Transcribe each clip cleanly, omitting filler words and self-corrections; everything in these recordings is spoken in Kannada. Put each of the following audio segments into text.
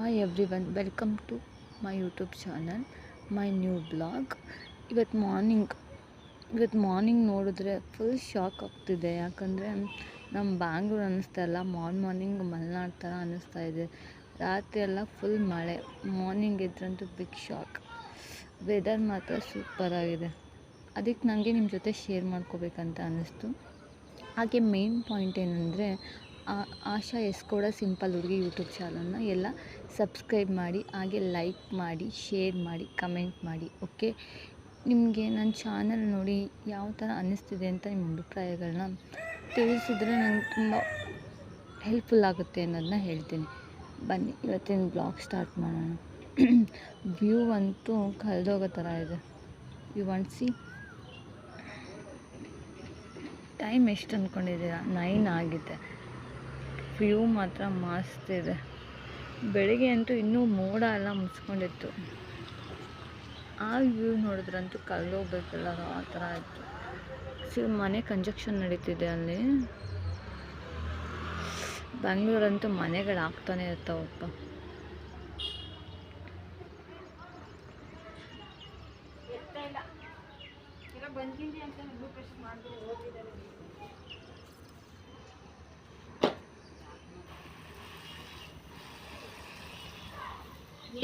Hi everyone, welcome to my YouTube channel, my new blog. ಇವತ್ತು ಮಾರ್ನಿಂಗ್ ನೋಡಿದ್ರೆ ಫುಲ್ ಶಾಕ್ ಆಗ್ತಿದೆ. ಯಾಕಂದರೆ ನಮ್ಮ ಬ್ಯಾಂಗ್ಳೂರು ಅನ್ನಿಸ್ತಾ ಇಲ್ಲ, ಮಾರ್ನಿಂಗ್ ಮಲೆನಾಡು ಥರ ಅನ್ನಿಸ್ತಾ ಇದೆ. ರಾತ್ರಿ ಎಲ್ಲ ಫುಲ್ ಮಳೆ, ಮಾರ್ನಿಂಗ್ ಇದ್ರಂತೂ ಬಿಗ್ ಶಾಕ್. ವೆದರ್ ಮಾತ್ರ ಸೂಪರಾಗಿದೆ. ಅದಕ್ಕೆ ನನಗೆ ನಿಮ್ಮ ಜೊತೆ ಶೇರ್ ಮಾಡ್ಕೋಬೇಕಂತ ಅನ್ನಿಸ್ತು. ಹಾಗೆ ಮೇನ್ ಪಾಯಿಂಟ್ ಏನಂದರೆ, ಆಶಾ ಎಸ್ ಕೂಡ ಸಿಂಪಲ್ ಹುಡುಗಿ ಯೂಟ್ಯೂಬ್ ಚಾನಲ್ನ ಎಲ್ಲ ಸಬ್ಸ್ಕ್ರೈಬ್ ಮಾಡಿ, ಹಾಗೆ ಲೈಕ್ ಮಾಡಿ, ಶೇರ್ ಮಾಡಿ, ಕಮೆಂಟ್ ಮಾಡಿ. ಓಕೆ, ನಿಮಗೆ ನನ್ನ ಚಾನಲ್ ನೋಡಿ ಯಾವ ಥರ ಅನ್ನಿಸ್ತಿದೆ ಅಂತ ನಿಮ್ಮ ಅಭಿಪ್ರಾಯಗಳನ್ನ ತಿಳಿಸಿದರೆ ನನಗೆ ತುಂಬ ಹೆಲ್ಪ್ಫುಲ್ ಆಗುತ್ತೆ ಅನ್ನೋದನ್ನ ಹೇಳ್ತೀನಿ. ಬನ್ನಿ ಇವತ್ತಿನ ಬ್ಲಾಗ್ ಸ್ಟಾರ್ಟ್ ಮಾಡೋಣ. ವ್ಯೂ ಅಂತೂ ಕಳೆದೋಗೋ ಥರ ಇದೆ. ಯು ವಾಂಟ್ ಸಿ ಟೈಮ್ ಎಷ್ಟು ಅಂದ್ಕೊಂಡಿದ್ದೀರಾ? 9 ಆಗಿದೆ. ವ್ಯೂ ಮಾತ್ರ ಮಸ್ತ್ ಇದೆ. ಬೆಳಿಗ್ಗೆ ಅಂತೂ ಇನ್ನೂ ಮೋಡ ಎಲ್ಲ ಮುಚ್ಕೊಂಡಿತ್ತು. ಆ ವ್ಯೂ ನೋಡಿದ್ರಂತೂ ಕಳೆದೋಗ್ಬೇಕಲ್ಲ ಆ ಥರ ಇತ್ತು. ಮನೆ ಕನ್ಸ್ಟ್ರಕ್ಷನ್ ನಡೀತಿದೆ ಅಲ್ಲಿ. ಬೆಂಗಳೂರಂತೂ ಮನೆಗಳು ಆಗ್ತಾನೆ ಇರ್ತಾವಪ್ಪ.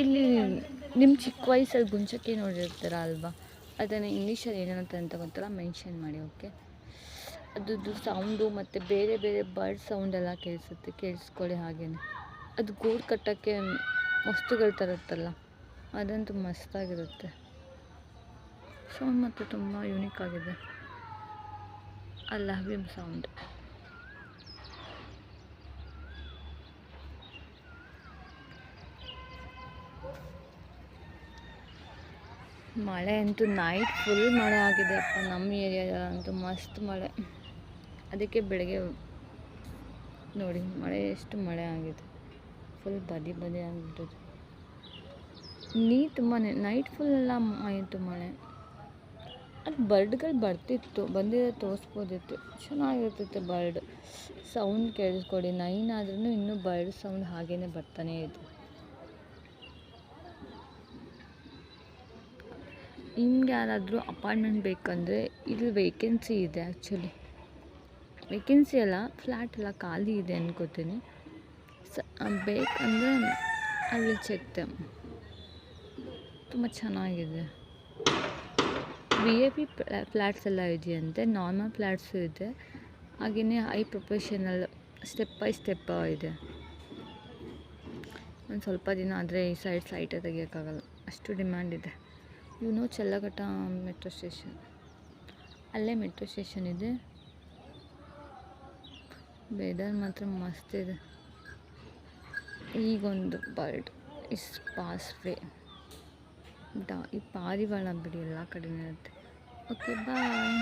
ಇಲ್ಲಿ ನಿಮ್ಮ ಚಿಕ್ಕ ವಯಸ್ಸಲ್ಲಿ ಗುಂಚಕ್ಕೆ ನೋಡಿರ್ತೀರ ಅಲ್ವಾ? ಅದನ್ನು ಇಂಗ್ಲೀಷಲ್ಲಿ ಏನಂತ ಗೊತ್ತಿಲ್ಲ, ಮೆನ್ಷನ್ ಮಾಡಿ. ಓಕೆ, ಅದ್ರದ್ದು ಸೌಂಡು ಮತ್ತು ಬೇರೆ ಬೇರೆ ಬರ್ಡ್ ಸೌಂಡೆಲ್ಲ ಕೇಳಿಸ್ಕೊಳ್ಳಿ. ಹಾಗೆಯೇ ಅದು ಗೂಡು ಕಟ್ಟೋಕ್ಕೆ ವಸ್ತುಗಳು ತರುತ್ತಲ್ಲ, ಅದಂತೂ ಮಸ್ತಾಗಿರುತ್ತೆ. ಸೌಂಡ್ ಮತ್ತು ತುಂಬ ಯೂನಿಕ್ ಆಗಿದೆ. I love you sound. ಮಳೆ ಅಂತೂ ನೈಟ್ ಫುಲ್ ಮಳೆ ಆಗಿದೆ ಅಪ್ಪ. ನಮ್ಮ ಏರಿಯಾ ಅಂತೂ ಮಸ್ತ್ ಮಳೆ. ಅದಕ್ಕೆ ಬೆಳಗ್ಗೆ ನೋಡಿ ಮಳೆ ಎಷ್ಟು ಮಳೆ ಆಗಿದೆ. ಫುಲ್ ಬದಿ ಆಗಿಬಿಟ್ಟಿದೆ. ತುಂಬಾ ನೈಟ್ ಫುಲ್ ಎಲ್ಲ ಆಯಿತು ಮಳೆ. ಅದು ಬರ್ಡ್ಗಳು ಬಂದಿರೋ ತೋರಿಸ್ಬೋದಿತ್ತು, ಚೆನ್ನಾಗಿರ್ತಿತ್ತು. Bird sound ಕೇಳಿಸ್ಕೊಡಿ. 9 ಆದ್ರೂ ಇನ್ನೂ ಬರ್ಡ್ ಸೌಂಡ್ ಹಾಗೇ ಬರ್ತಾನೇ ಇದೆ. ನಿಮ್ಗೆ ಯಾರಾದರೂ ಅಪಾರ್ಟ್ಮೆಂಟ್ ಬೇಕಂದರೆ ಇಲ್ಲಿ ವೇಕೆನ್ಸಿ ಇದೆ. ಆ್ಯಕ್ಚುಲಿ ವೇಕೆನ್ಸಿ ಅಲ್ಲ, ಫ್ಲ್ಯಾಟ್ ಎಲ್ಲ ಖಾಲಿ ಇದೆ ಅನ್ಕೋತೀನಿ. ಬೇಕಂದರೆ ಅಲ್ಲಿ ಸಿಗ್ತೆ. ತುಂಬ ಚೆನ್ನಾಗಿದೆ. VIP ಫ್ಲ್ಯಾಟ್ಸ್ ಎಲ್ಲ ಇದೆಯಂತೆ, ನಾರ್ಮಲ್ ಫ್ಲ್ಯಾಟ್ಸು ಇದೆ, ಹಾಗೆಯೇ high professional step by step ಇದೆ. ಒಂದು ಸ್ವಲ್ಪ ದಿನ ಆದರೆ ಈ ಸೈಟೇ ತೆಗಿಯೋಕ್ಕಾಗಲ್ಲ, ಅಷ್ಟು ಡಿಮ್ಯಾಂಡ್ ಇದೆ. ಚಲ್ಲಘಟ್ಟ ಮೆಟ್ರೋ ಸ್ಟೇಷನ್, ಅಲ್ಲೇ ಮೆಟ್ರೋ ಸ್ಟೇಷನ್ ಇದೆ. ವೆದರ್ ಮಾತ್ರ ಮಸ್ತ್ ಇದೆ. ಈಗೊಂದು ಬರ್ಡ್ ಇಸ್ ಪಾಸ್ ವೇ. ಈ ಪಾರಿವಾಳ ಬಿಡಿ ಎಲ್ಲ ಕಡೆ ಇರುತ್ತೆ. ಓಕೆ, ಬಾಯ್.